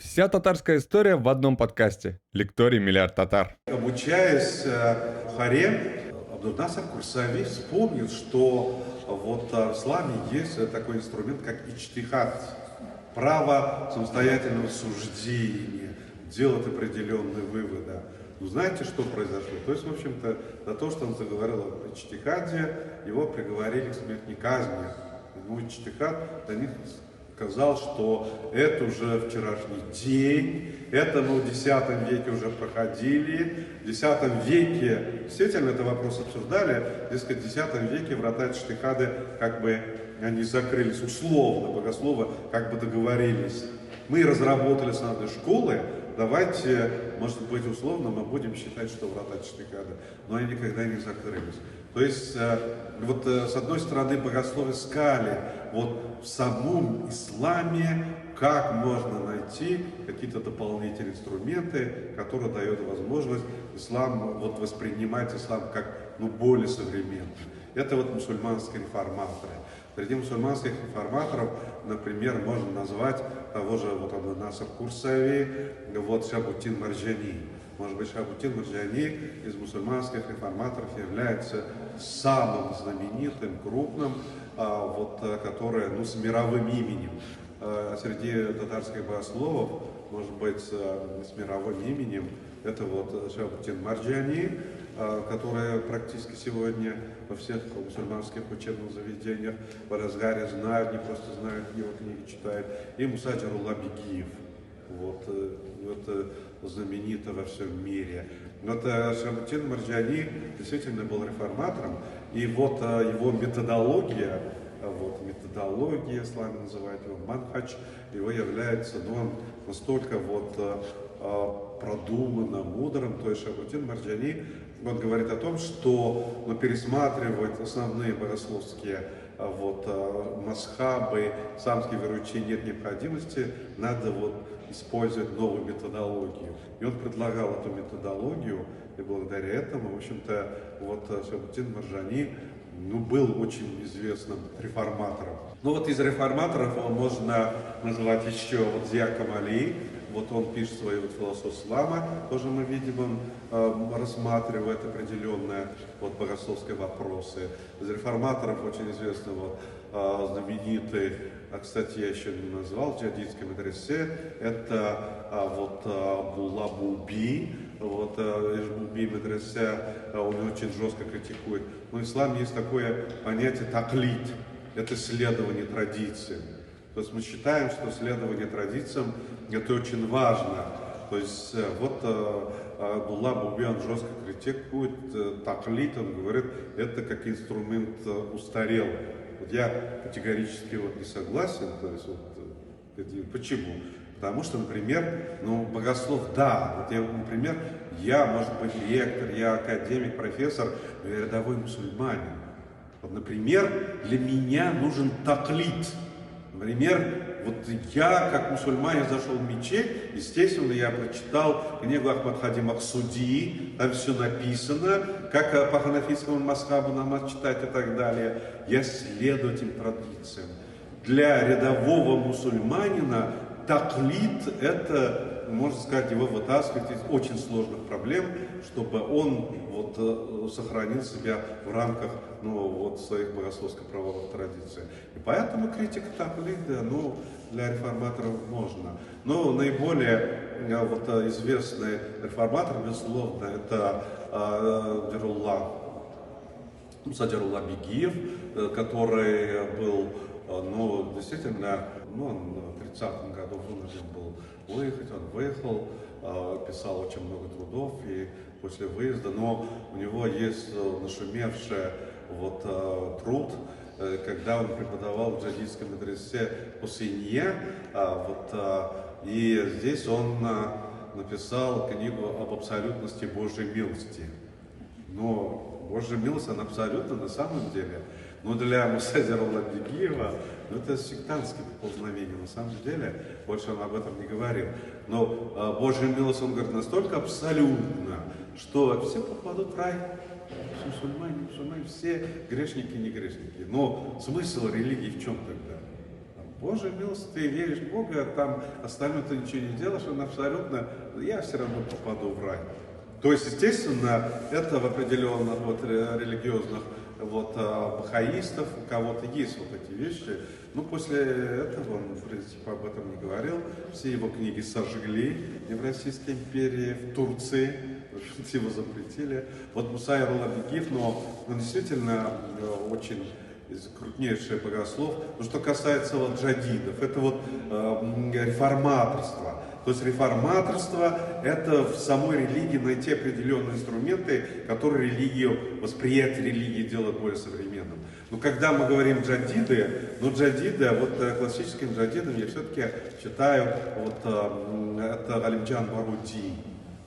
Вся татарская история в одном подкасте. Лекторий «Миллиард татар». Обучаясь в Бухаре, Абдул-Насер Курсави вспомнил, что вот в исламе есть такой инструмент, как ичтихад, право самостоятельного суждения, делать определенные выводы. Ну, знаете, что произошло? То есть, в общем-то, за то, что он заговорил о ичтихаде, его приговорили к смертной казни. Ну, ичтихад для них сказал, что это уже вчерашний день, это мы в X веке уже проходили. В X веке, действительно, это вопрос обсуждали, дескать, в X веке врата ичтихада как бы они закрылись условно, богословы как бы договорились. Мы разработали с одной школы, давайте, может быть, условно мы будем считать, что врата ичтихада, но они никогда не закрылись. То есть, вот с одной стороны, богословы искали вот в самом исламе, как можно найти какие-то дополнительные инструменты, которые дают возможность ислам, вот воспринимать ислам как более современный. Это вот мусульманские реформаторы. Среди мусульманских реформаторов, например, можно назвать того же вот Абдул-Насер Курсави, вот Шахабуддин Марджани. Может быть, Шахабуддин Марджани из мусульманских реформаторов является самым знаменитым, крупным, который, с мировым именем. Среди татарских богословов, может быть, с мировым именем, это вот Шахабуддин Марджани, который практически сегодня во всех мусульманских учебных заведениях в разгаре знают, не просто знают, его книги читают, и Муса Джарулла Бегиев. Вот это знаменито во всем мире. Но Шахабуддин Марджани действительно был реформатором, и вот его методология, ислам называет его манхадж, его является, он настолько продуманно, мудрым. То есть Шахабуддин Марджани, он говорит о том, что пересматривать основные богословские масхабы, исламские вероучения нет необходимости, надо использовать новую методологию. И он предлагал эту методологию, и благодаря этому, в общем-то, Шахабуддин Марджани был очень известным реформатором. Из реформаторов можно назвать еще Зия Камали. Он пишет свою философию ислама, тоже мы видим, он рассматривает определенные богословские вопросы. Из реформаторов очень известный знаменитый, кстати, я еще не назвал, в джадидской медресе, это Абдулла Буби. Буби медресе, он очень жестко критикует. Но в исламе есть такое понятие таклид, это следование традициям. То есть мы считаем, что следование традициям это очень важно. То есть Абдулла Буби, он жестко критикует таклид, он говорит, это как инструмент устарелый. Я категорически не согласен. То есть, почему? Потому что, например, богослов, да, например, я, может быть, ректор, я академик, профессор, но я рядовой мусульманин. Например, для меня нужен таклид. Например, я, как мусульманин, зашел в мечеть, естественно, я прочитал книгу Ахмад Хади Максуди, там все написано, как по ханафитскому масхабу намаз читать и так далее. Я следую этим традициям. Для рядового мусульманина таклид – это, можно сказать, его вытаскивать из очень сложных проблем, чтобы он сохранил себя в рамках своих богословско-правовых традиций. И поэтому критика таклида, для реформаторов можно. Но наиболее известный реформатор, безусловно, это Муса Джарулла Бегиев, который был, действительно, он в 30-м году вынужден был выехать, он выехал, писал очень много трудов, и после выезда, но у него есть нашумевший труд, когда он преподавал в джадидской медресе Хусейния, и здесь он написал книгу об абсолютности Божьей милости. Но Божья милость, она абсолютно на самом деле. Но для Муса Джарулла Бегиева это сектантское поползновение. На самом деле, больше он об этом не говорил. Но Божья милость, он говорит, настолько абсолютно, что все попадут в рай. Мусульмане, все грешники, не грешники. Но смысл религии в чем тогда? Божья милость, ты веришь в Бога, а там остальное ты ничего не делаешь, он абсолютно, я все равно попаду в рай. То есть, естественно, это в определенных вот религиозных вот бахаистов, у кого-то есть вот эти вещи. Но после этого он, в принципе, об этом не говорил. Все его книги сожгли и в Российской империи, в Турции. В общем, его запретили. Вот Муса Ерл-Абигив, но он действительно очень крупнейший богослов. Но что касается вот джадидов, это вот реформаторство. То есть реформаторство – это в самой религии найти определенные инструменты, которые восприятие религии делают более современным. Но когда мы говорим джадиды, вот классическим джадидом я все-таки считаю это Алимджан Баруди.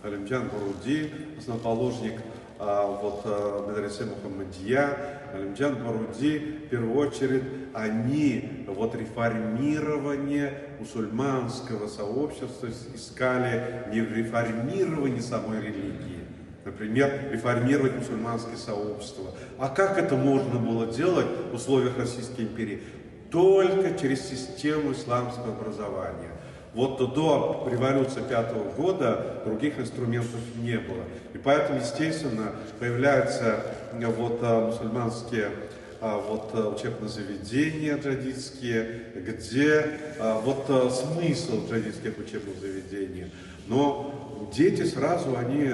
Алимджан Баруди, основоположник медресе Мухаммадия, Алимджан Баруди, в первую очередь, они реформирование мусульманского сообщества искали не в реформировании самой религии, например, реформировать мусульманское сообщество. А как это можно было делать в условиях Российской империи? Только через систему исламского образования. Вот до революции 5-го года других инструментов не было. И поэтому, естественно, появляются мусульманские учебные заведения джадидские, где смысл джадидских учебных заведений. Но дети сразу, они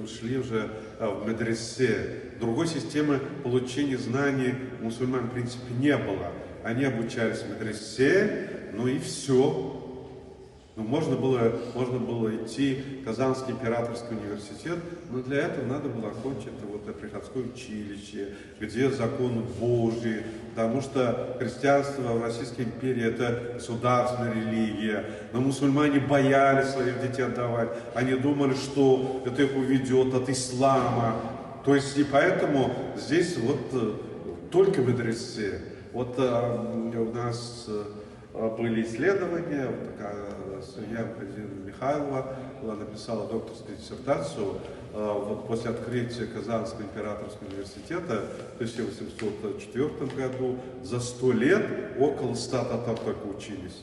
шли уже в медресе. Другой системы получения знаний у мусульман, в принципе, не было. Они обучались в медресе, и все. Можно было идти в Казанский императорский университет, но для этого надо было окончить приходское училище, где закон Божий, потому что христианство в Российской империи это государственная религия, но мусульмане боялись своих детей отдавать, они думали, что это их уведет от ислама, то есть и поэтому здесь только медресе. У нас были исследования, судья Михайлова написала докторскую диссертацию после открытия Казанского императорского университета в 1804 году. За 100 лет около 100 татар только учились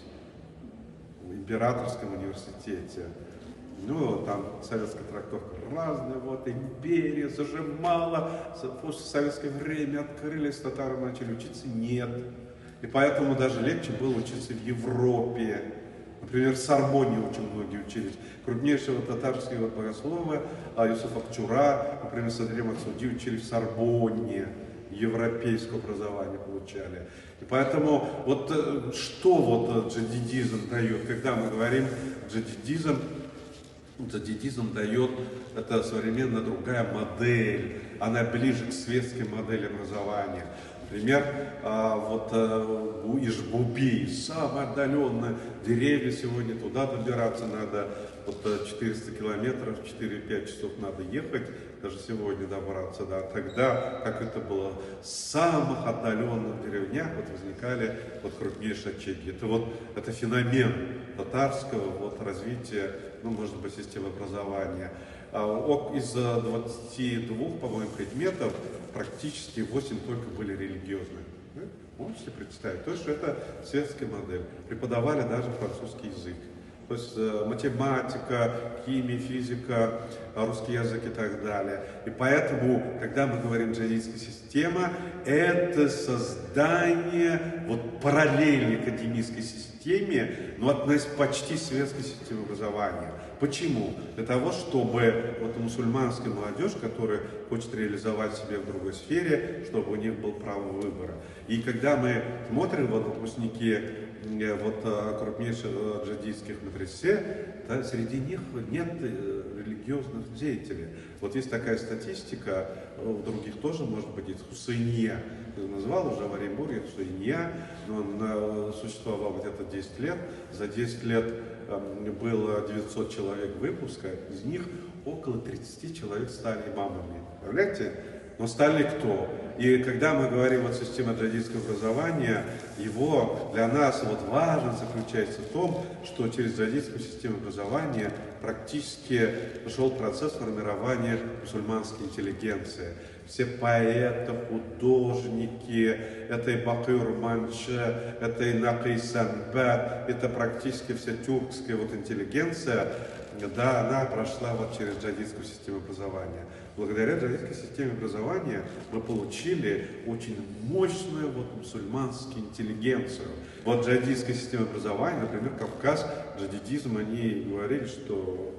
в императорском университете. Там советская трактовка разная, империя зажимала, после советское время открылись, татары начали учиться, нет. И поэтому даже легче было учиться в Европе. Например, в Сорбонне очень многие учились. Крупнейшие татарские богословы, Юсуф Акчура, например, Садри Максуди учились в Сорбонне, европейское образование получали. И поэтому что джадидизм дает? Когда мы говорим джадидизм дает, это современная другая модель, она ближе к светской модели образования. Например, Ижбуби, самое отдаленное, деревья сегодня, туда добираться надо, 400 километров, 4-5 часов надо ехать, даже сегодня добраться, да. Тогда, как это было, в самых отдаленных деревнях возникали крупнейшие очаги. Это феномен татарского развития, может быть, системы образования. Из 22, по-моему, предметов практически 8 только были религиозные. Можете представить? То есть, что это светская модель. Преподавали даже французский язык. То есть математика, химия, физика, русский язык и так далее. И поэтому, когда мы говорим джадидская система, это создание параллельной академической системе, но почти светской системе образования. Почему? Для того, чтобы мусульманская молодежь, которая хочет реализовать себя в другой сфере, чтобы у них был право выбора. И когда мы смотрим выпускники крупнейших джадидских медресе, среди них нет религиозных деятелей. Есть такая статистика, у других тоже, может быть, есть Хусейния. Я назвал уже в Оренбурге Хусейния, но он существовал где-то 10 лет. За 10 лет было 900 человек выпуска, из них около 30 человек стали имамами. Представляете? Но стали кто? И когда мы говорим о системе джадидского образования, его для нас вот важность заключается в том, что через джадидскую систему образования практически шел процесс формирования мусульманской интеллигенции. Все поэты, художники, это и Бакыр Манче, это и Накый Санбат, это практически вся тюркская вот интеллигенция, да, она прошла вот через джадидскую систему образования. Благодаря джадидской системе образования мы получили очень мощную вот мусульманскую интеллигенцию. Вот джадидская система образования, например, Кавказ, джадидизм, они говорили, что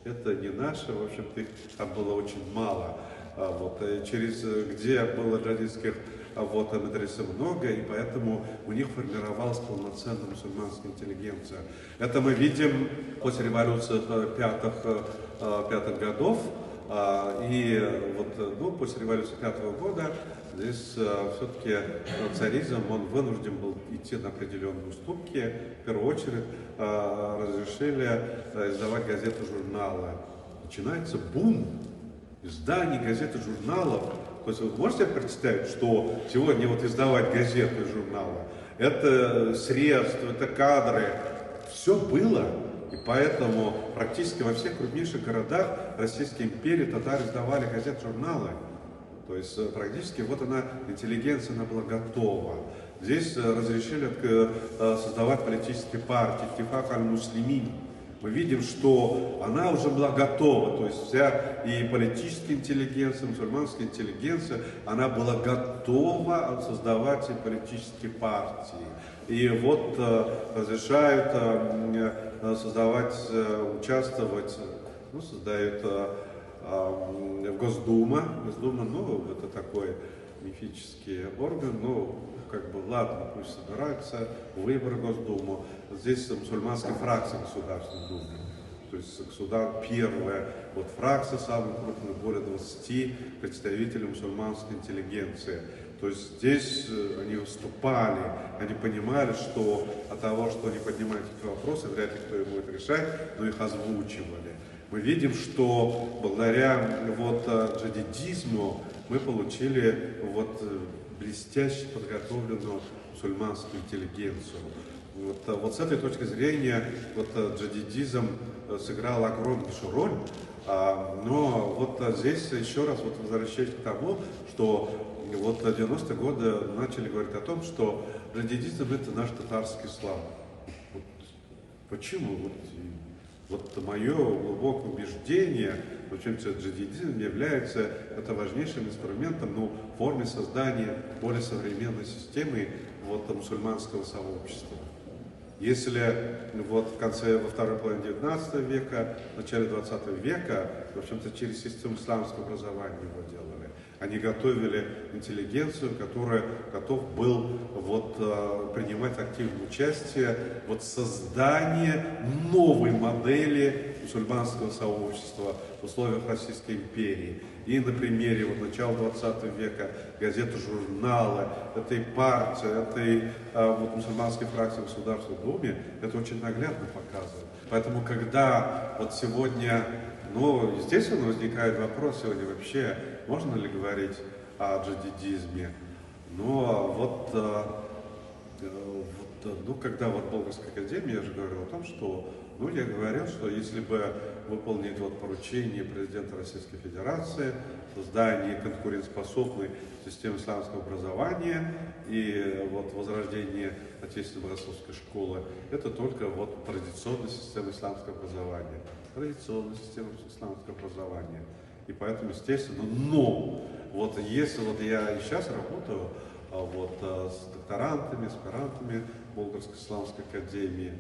это не наше, в общем-то их там было очень мало. Вот, где было джадидских мадресе много, и поэтому у них формировалась полноценная мусульманская интеллигенция. Это мы видим после революции пятых годов, после революции 5-го года здесь все-таки царизм, он вынужден был идти на определенные уступки. В первую очередь разрешили издавать газеты, журналы. Начинается бум изданий газет и журналов. То есть вы можете представить, что сегодня вот издавать газеты и журналы, это средства, это кадры, все было. И поэтому практически во всех крупнейших городах Российской империи татары издавали газеты, журналы. То есть практически вот она, интеллигенция, она была готова. Здесь разрешили создавать политические партии, Иттифак аль-Муслимин. Мы видим, что она уже была готова, то есть вся и политическая интеллигенция, мусульманская интеллигенция, она была готова создавать и политические партии. И вот разрешают создавать, участвовать, создают в Госдума. Госдума, это такой мифический орган, ладно, пусть собираются, выборы в Госдуму. Здесь мусульманская фракция в Государственной Думе. То есть первая фракция, самая крупная, более 20 представителей мусульманской интеллигенции. То есть здесь они выступали, они понимали, что от того, что они поднимают эти вопросы, вряд ли кто их будет решать, но их озвучивали. Мы видим, что благодаря джадидизму мы получили блестяще подготовленную мусульманскую интеллигенцию. С этой точки зрения джадидизм сыграл огромнейшую роль, но здесь еще раз возвращаясь к тому, что в 90-е годы начали говорить о том, что джадидизм это наш татарский ислам. Почему? Мое глубокое убеждение, в общем-то, джадидизм является важнейшим инструментом в форме создания более современной системы мусульманского сообщества. Если во второй половине 19 века, в начале 20 века, в общем-то, через систему исламского образования его делали, они готовили интеллигенцию, которая готов был принимать активное участие в создании новой модели мусульманского сообщества в условиях Российской империи. И на примере начала 20 века газеты, журналы, этой партии, этой мусульманской фракции в Государственной Думе, это очень наглядно показывает. Поэтому, когда сегодня, естественно, возникает вопрос сегодня вообще, можно ли говорить о джадидизме, когда Болгарская академия, я же говорил о том, что, я говорил, что если бы выполнить поручение президента Российской Федерации, создание конкурентоспособной системы исламского образования и возрождение отечественной богословской школы, это только традиционная система исламского образования. Традиционная система исламского образования. И поэтому, естественно, если я и сейчас работаю с докторантами, аспирантами Болгарской исламской академии,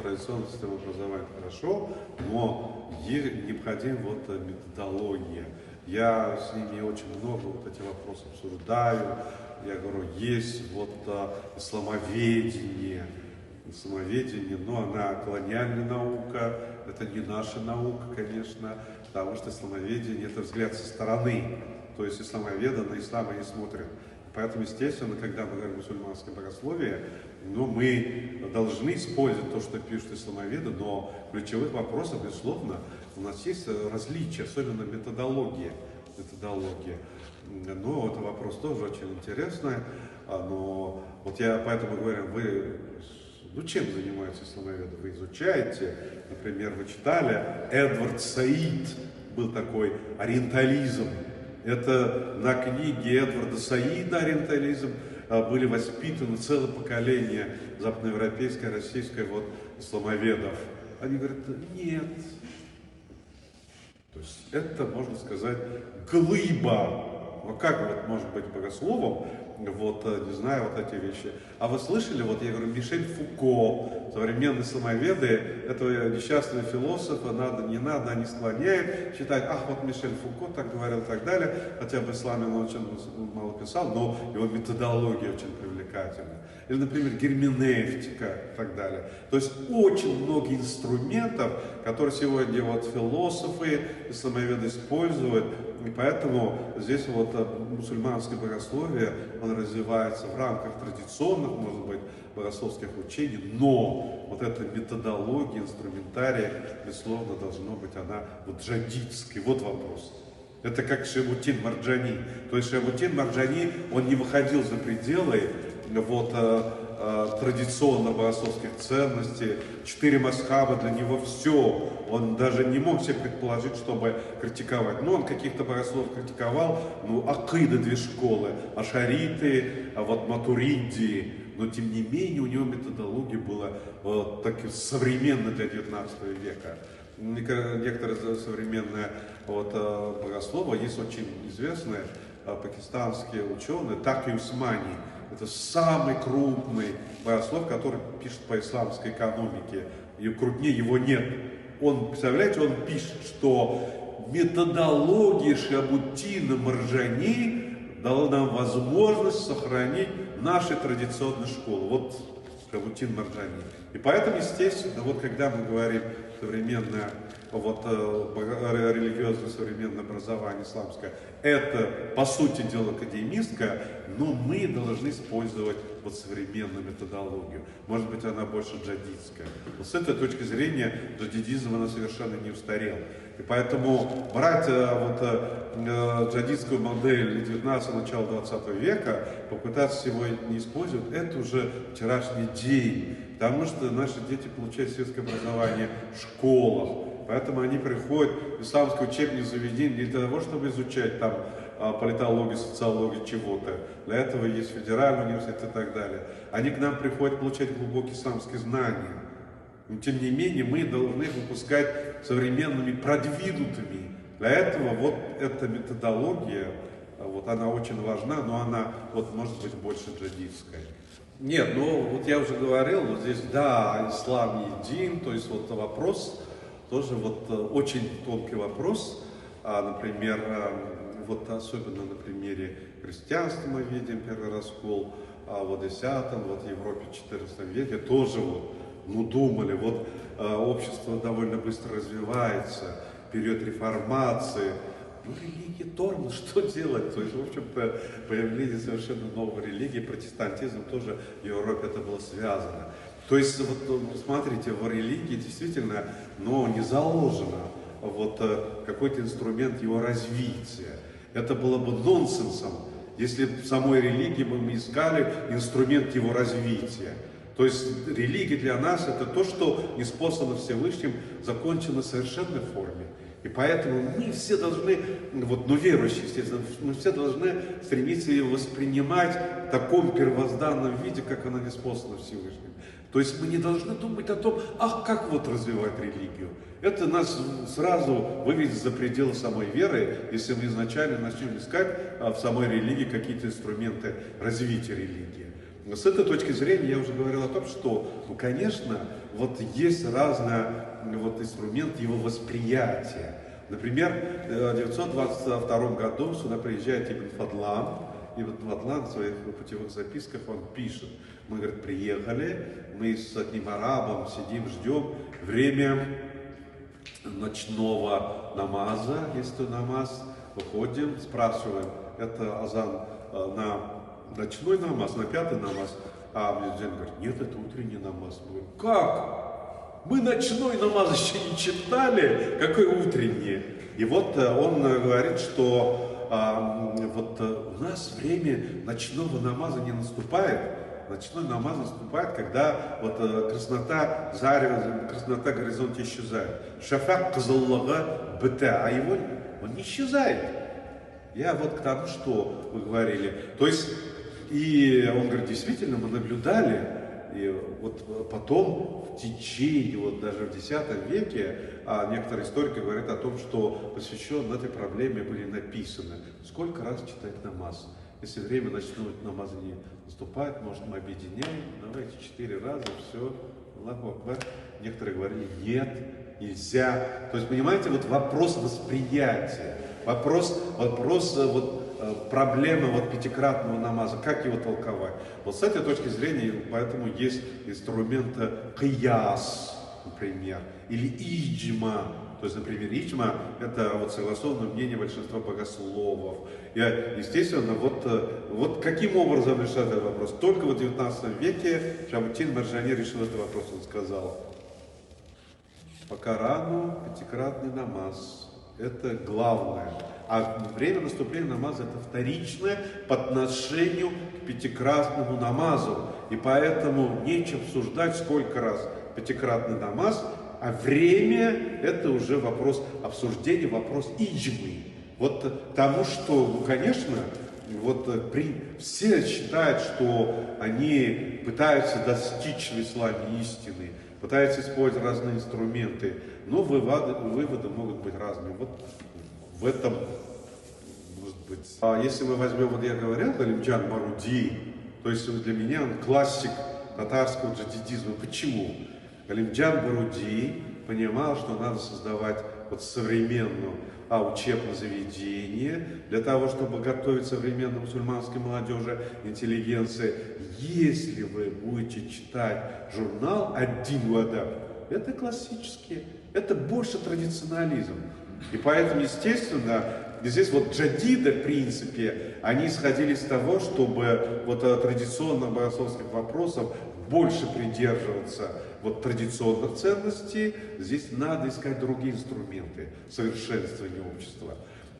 традиционная система образования хорошо, но необходима методология. Я с ними очень много эти вопросы обсуждаю. Я говорю, есть исламоведение, но она колониальная наука, это не наша наука, конечно, потому что исламоведение это взгляд со стороны, то есть исламоведы на ислама не смотрят. Поэтому, естественно, когда мы говорим о мусульманском богословии, мы должны использовать то, что пишут исламоведы, но в ключевых вопросах, безусловно, у нас есть различия, особенно методология. Но это вопрос тоже очень интересный. Но вот я поэтому говорю, ну чем занимаются исламоведы? Вы изучаете, например, вы читали Эдвард Саид, был такой ориентализм. Это на книге Эдварда Саида «Ориентализм» были воспитаны целое поколение западноевропейское, российское исламоведов. Они говорят, нет. То есть это, можно сказать, глыба. Ну как может быть богословом, не знаю, эти вещи. А вы слышали, я говорю, Мишель Фуко, современные исламоведы, этого несчастного философа, не надо, они склоняют считать, Мишель Фуко так говорил и так далее, хотя в исламе он очень мало писал, но его методология очень привлекательна. Или, например, герменевтика и так далее. То есть очень много инструментов, которые сегодня философы, исламоведы используют, и поэтому здесь мусульманское богословие, оно развивается в рамках традиционных, может быть, богословских учений, но эта методология, инструментария, безусловно, должно быть она джадидской. Вот вопрос. Это как Шиабутдин Марджани. То есть Шиабутдин Марджани, он не выходил за пределы традиционно богословских ценностей, 4 масхаба для него все. Он даже не мог себе предположить, чтобы критиковать. Он каких-то богословов критиковал, акида 2 школы, ашариты, матуридии. Но тем не менее у него методология была современная для 19 века. Некоторые современные богословы, есть очень известные пакистанские ученые, Таки Усмани. Это самый крупный богослов, который пишет по исламской экономике. И крупнее его нет. Он, представляете, он пишет, что методология Шиабутдина Марджани дала нам возможность сохранить наши традиционные школы. Шиабутдин Марджани. И поэтому, естественно, когда мы говорим современное религиозное современное образование исламское, это, по сути дела, академистское, но мы должны использовать современную методологию. Может быть, она больше джадидская. С этой точки зрения джадидизм, она совершенно не устарел. И поэтому брать джадидскую модель 19 начала 20 века, попытаться сегодня использовать, это уже вчерашний день. Потому что наши дети получают светское образование в школах. Поэтому они приходят в исламское учебное заведение не для того, чтобы изучать политологию, социологию, чего-то. Для этого есть федеральный университет и так далее. Они к нам приходят получать глубокие исламские знания. Но тем не менее мы должны их выпускать современными, продвинутыми. Для этого эта методология, она очень важна, но она может быть больше джадидская. Нет, я уже говорил, здесь, да, ислам един, то есть вопрос, тоже очень тонкий вопрос, например, особенно на примере христианства мы видим первый раскол, в X, в Европе в XIV веке тоже думали, общество довольно быстро развивается, период реформации, религия тормоз, что делать? То есть, в общем-то, появление совершенно новой религии, протестантизм тоже в Европе это было связано. То есть, смотрите, в религии действительно, не заложено какой-то инструмент его развития. Это было бы нонсенсом, если в самой религии мы искали инструмент его развития. То есть религия для нас это то, что неспослано Всевышним, закончено в совершенной форме. И поэтому мы все должны, верующие, естественно, мы все должны стремиться ее воспринимать в таком первозданном виде, как она неспослана Всевышним. То есть мы не должны думать о том, как развивать религию. Это нас сразу выведет за пределы самой веры, если мы изначально начнем искать в самой религии какие-то инструменты развития религии. Но с этой точки зрения я уже говорил о том, что, конечно, есть разные инструменты его восприятия. Например, в 922 году сюда приезжает Ибн Фадлан. Ибн Фадлан в своих путевых записках он пишет: мы, говорит, приехали, мы с одним арабом сидим, ждем время ночного намаза, есть намаз, выходим, спрашиваем, это азан на ночной намаз, на 5-й намаз, а муэдзин говорит, нет, это утренний намаз. Мы говорим, как? Мы ночной намаз еще не читали, какой утренний? И он говорит, что у нас время ночного намаза не наступает. Ночной намаз наступает, когда краснота зарева, краснота горизонта исчезает. Шафак кызыллыгы быта, а его он не исчезает. Я вот к тому, что вы говорили. То есть, и он говорит, действительно, мы наблюдали, и вот потом в течение, вот даже в X веке, некоторые историки говорят о том, что посвященные этой проблеме были написаны, сколько раз читать намаз. Если время ночного намаза не наступает, может, мы объединяем, давайте 4 раза, все, Аллаху Акбар. Некоторые говорили, нет, нельзя. То есть, понимаете, вот вопрос восприятия, вопрос проблемы пятикратного намаза, как его толковать. Вот с этой точки зрения, поэтому есть инструменты кияс, например, или иджма. То есть, например, иджма – это согласованное мнение большинства богословов. И, естественно, вот каким образом решать этот вопрос? Только в 19 веке Шабутин Маржани решил этот вопрос, он сказал, по Корану пятикратный намаз – это главное. А время наступления намаза – это вторичное по отношению к пятикратному намазу. И поэтому нечего обсуждать, сколько раз пятикратный намаз, а время – это уже вопрос обсуждения, вопрос иджмы. Вот тому, что, конечно, все считают, что они пытаются достичь в исламе истины, пытаются использовать разные инструменты, но выводы могут быть разными. Вот в этом может быть. Если мы возьмем, я говорил, Галимджан Маруди, то есть для меня он классик татарского джадидизма. Почему? Галимджан Маруди понимал, что надо создавать современную учебное заведение для того, чтобы готовить современной мусульманской молодежи, интеллигенции. Если вы будете читать журнал «Один Вадаб», это классический, это больше традиционализм. И поэтому, естественно, здесь джадиды, в принципе, они исходили из того, чтобы традиционных богословских вопросов больше придерживаться традиционных ценностей. Здесь надо искать другие инструменты совершенствования общества.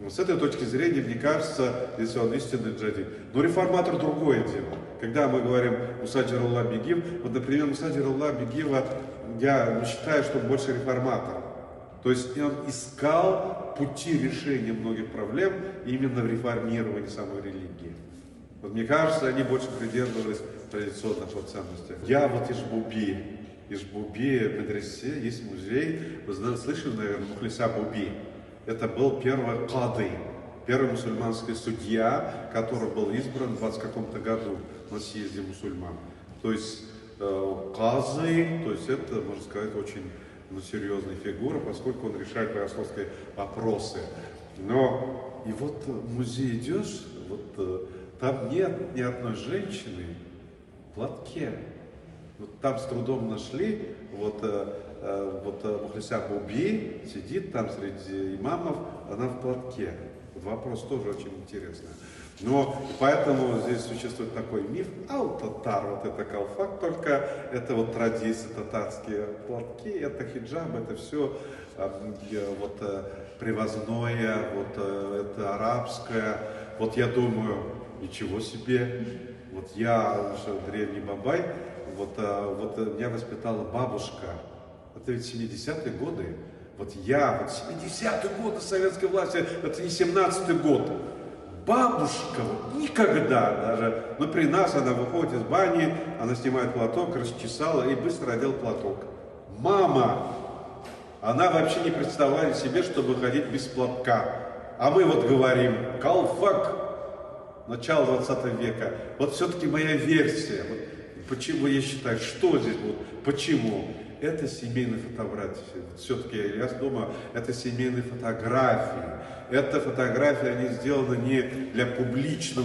С этой точки зрения, мне кажется, если он истинный джадид. Но реформатор другое дело. Когда мы говорим Мусаджируллах Бегиев, например, Мусаджируллах Бегиева, я считаю, что он больше реформатор. То есть он искал пути решения многих проблем именно в реформировании самой религии. Мне кажется, они больше придерживались традиционных ценностей. Я из Буби в медресе есть музей, вы слышали, наверное, Мухлиса Буби. Это был первый кады, первый мусульманский судья, который был избран в 20 каком-то году на съезде мусульман. То есть казы, то есть это, можно сказать, очень серьезная фигура, поскольку он решает богословские вопросы. Но и в музей идешь, там нет ни одной женщины в платке. Там с трудом нашли, Мухлиса Буби сидит там среди имамов, она в платке. Вопрос тоже очень интересный. Но поэтому здесь существует такой миф, татар, это колфак, только это традиции, татарские платки, это хиджаб, это все привозное, это арабское. Я думаю, ничего себе, я уже древний бабай, меня воспитала бабушка, это ведь 70-е годы. 70-е годы советской власти, это не 17-й год. Бабушка никогда даже, при нас она выходит из бани, она снимает платок, расчесала и быстро одел платок. Мама, она вообще не представляет себе, чтобы ходить без платка. А мы говорим, колфак, начало 20 века. Все-таки моя версия. Почему я считаю, что здесь почему? Это семейные фотографии. Все-таки, я думаю, это семейные фотографии. Это фотографии, они сделаны не для публичного